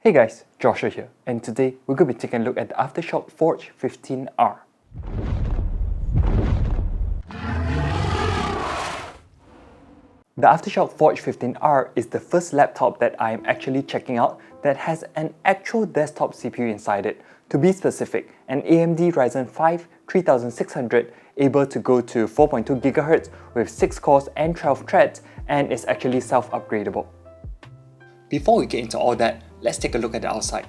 Hey guys, Joshua here, and today we're going to be taking a look at the Aftershock Forge 15R. The Aftershock Forge 15R is the first laptop that I am actually checking out that has an actual desktop CPU inside it. To be specific, an AMD Ryzen 5 3600 able to go to 4.2 GHz with 6 cores and 12 threads, and is actually self-upgradable. Before we get into all that, let's take a look at the outside.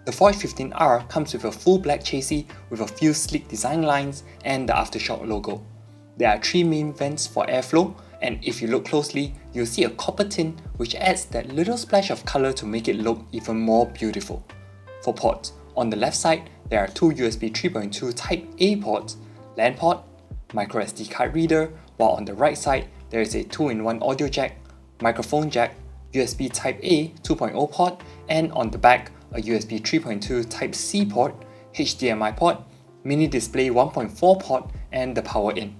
The Forge 15R comes with a full black chassis with a few sleek design lines and the Aftershock logo. There are 3 main vents for airflow, and if you look closely, you'll see a copper tint which adds that little splash of color to make it look even more beautiful. For ports, on the left side, there are 2 USB 3.2 Type A ports, LAN port, microSD card reader, while on the right side, there is a 2-in-1 audio jack, microphone jack, USB Type A 2.0 port, and on the back, a USB 3.2 Type C port, HDMI port, mini display 1.4 port, and the power in.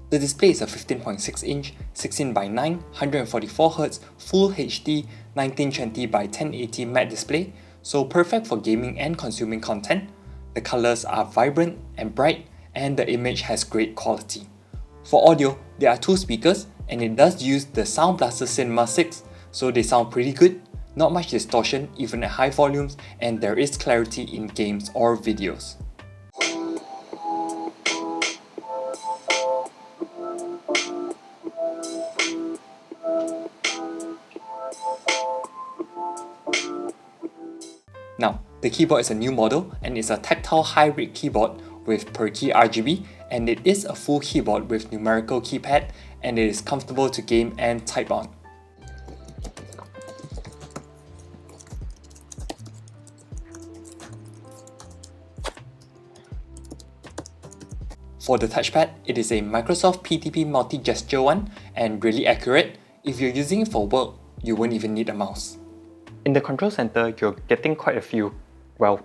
The display is a 15.6 inch, 16 by 9, 144Hz Full HD 1920 by 1080 matte display, so perfect for gaming and consuming content. The colors are vibrant and bright, and the image has great quality. For audio, there are 2 speakers, and it does use the Sound Blaster Cinema 6, so they sound pretty good, not much distortion even at high volumes, and there is clarity in games or videos. Now, the keyboard is a new model and is a tactile hybrid keyboard with per key RGB, and it is a full keyboard with numerical keypad, and it is comfortable to game and type on. For the touchpad, it is a Microsoft PTP multi-gesture one and really accurate. If you're using it for work, you won't even need a mouse. In the control center, you're getting quite a few,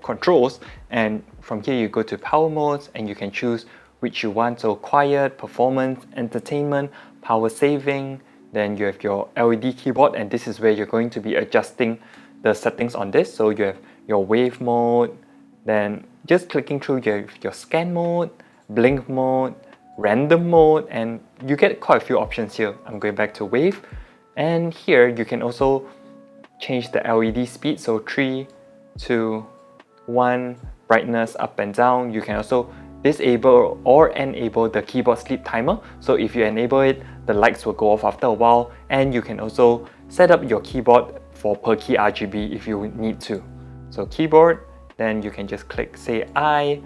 controls, and from here you go to power modes and you can choose which you want, so quiet, performance, entertainment, power saving. Then you have your LED keyboard, and this is where you're going to be adjusting the settings on this. So you have your wave mode, then just clicking through your scan mode, blink mode, random mode, and you get quite a few options here. I'm going back to wave, and here you can also change the LED speed, so 3, 2, 1, brightness up and down. You can also disable or enable the keyboard sleep timer, so if you enable it, the lights will go off after a while, and you can also set up your keyboard for per key RGB if you need to. So keyboard, then you can just click say I,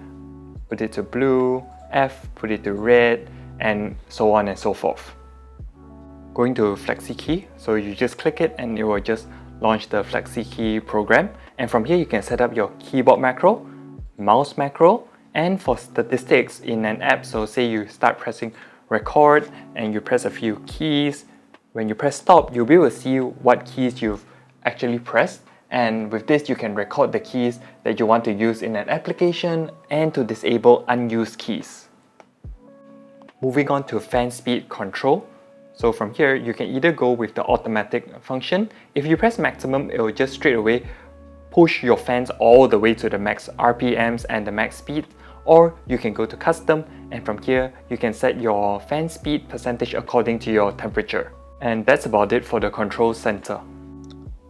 put it to blue, F, put it to red, and so on and so forth. Going to Flexi Key, so you just click it and it will just launch the Flexi Key program, and from here you can set up your keyboard macro, mouse macro, and for statistics in an app. So say you start pressing record and you press a few keys. When you press stop, you'll be able to see what keys you've actually pressed, and with this you can record the keys that you want to use in an application and to disable unused keys. Moving on to fan speed control. So from here, you can either go with the automatic function. If you press maximum, it will just straight away push your fans all the way to the max RPMs and the max speed, or you can go to custom, and from here, you can set your fan speed percentage according to your temperature. And that's about it for the control center.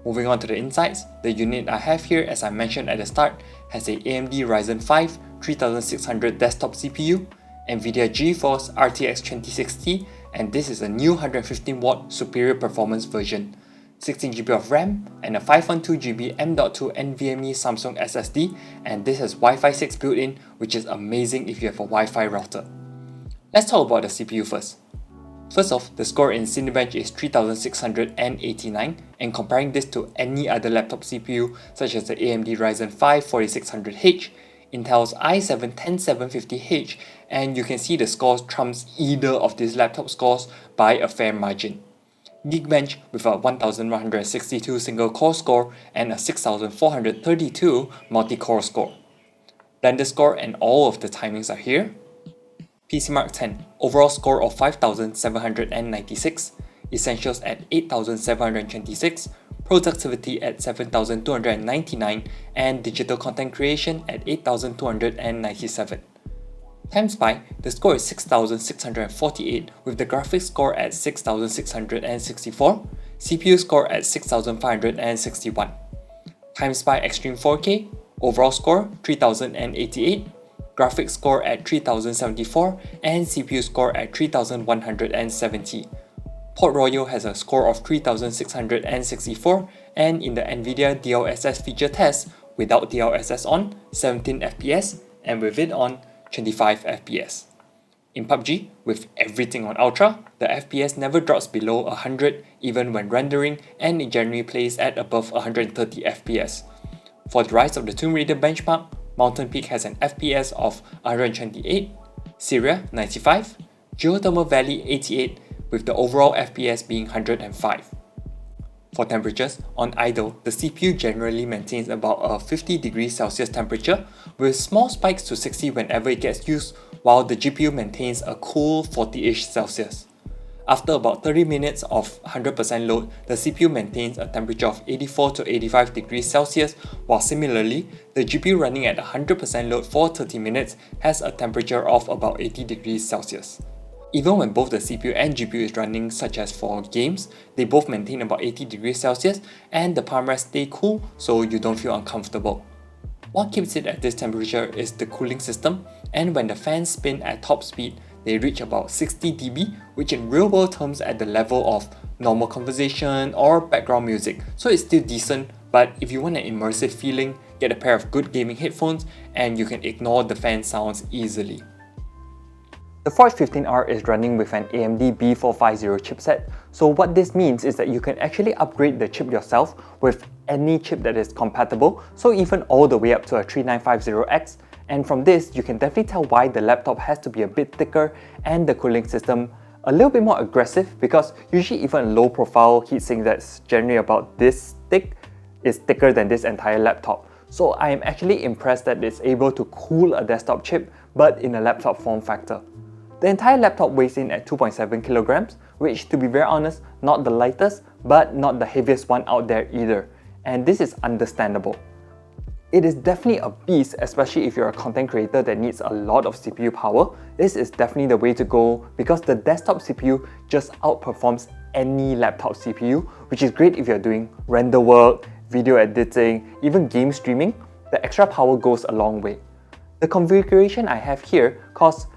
Moving on to the insides, the unit I have here, as I mentioned at the start, has a AMD Ryzen 5 3600 desktop CPU, NVIDIA GeForce RTX 2060, and this is a new 115W superior performance version, 16GB of RAM, and a 512GB M.2 NVMe Samsung SSD, and this has Wi-Fi 6 built-in, which is amazing if you have a Wi-Fi router. Let's talk about the CPU first. First off, the score in Cinebench is 3689, and comparing this to any other laptop CPU such as the AMD Ryzen 5 4600H, Intel's i7 10750H, and you can see the scores trumps either of these laptop scores by a fair margin. Geekbench with a 1162 single core score and a 6432 multi-core score. Blender score and all of the timings are here. PCMark 10, overall score of 5796, Essentials at 8726, productivity at 7,299, and digital content creation at 8,297. Times by, the score is 6,648 with the graphics score at 6,664, CPU score at 6,561. Times by Extreme 4K, overall score 3,088, graphics score at 3,074, and CPU score at 3,170. Port Royal has a score of 3,664, and in the NVIDIA DLSS feature test, without DLSS on, 17 FPS, and with it on, 25 FPS. In PUBG, with everything on Ultra, the FPS never drops below 100 even when rendering, and it generally plays at above 130 FPS. For the Rise of the Tomb Raider benchmark, Mountain Peak has an FPS of 128, Syria 95, Geothermal Valley 88, with the overall FPS being 105. For temperatures, on idle, the CPU generally maintains about a 50 degrees Celsius temperature, with small spikes to 60 whenever it gets used, while the GPU maintains a cool 40-ish Celsius. After about 30 minutes of 100% load, the CPU maintains a temperature of 84 to 85 degrees Celsius, while similarly, the GPU running at 100% load for 30 minutes has a temperature of about 80 degrees Celsius. Even when both the CPU and GPU is running, such as for games, they both maintain about 80 degrees Celsius and the palm rest stay cool so you don't feel uncomfortable. What keeps it at this temperature is the cooling system, and when the fans spin at top speed, they reach about 60 dB, which in real world terms at the level of normal conversation or background music, so it's still decent, but if you want an immersive feeling, get a pair of good gaming headphones and you can ignore the fan sounds easily. The Forge 15R is running with an AMD B450 chipset, so what this means is that you can actually upgrade the chip yourself with any chip that is compatible, so even all the way up to a 3950X, and from this you can definitely tell why the laptop has to be a bit thicker and the cooling system a little bit more aggressive, because usually even a low profile heatsink that's generally about this thick is thicker than this entire laptop. So I am actually impressed that it's able to cool a desktop chip but in a laptop form factor. The entire laptop weighs in at 2.7 kilograms, which to be very honest, not the lightest, but not the heaviest one out there either. And this is understandable. It is definitely a beast, especially if you're a content creator that needs a lot of CPU power. This is definitely the way to go because the desktop CPU just outperforms any laptop CPU, which is great if you're doing render work, video editing, even game streaming. The extra power goes a long way. The configuration I have here costs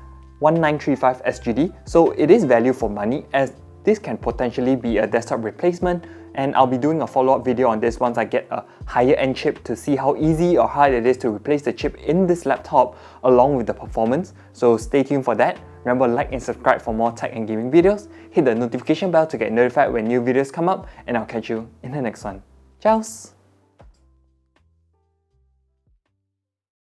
1935 SGD, so it is value for money as this can potentially be a desktop replacement, and I'll be doing a follow-up video on this once I get a higher end chip to see how easy or hard it is to replace the chip in this laptop along with the performance, so stay tuned for that. Remember, like and subscribe for more tech and gaming videos, hit the notification bell to get notified when new videos come up, and I'll catch you in the next one. Ciao!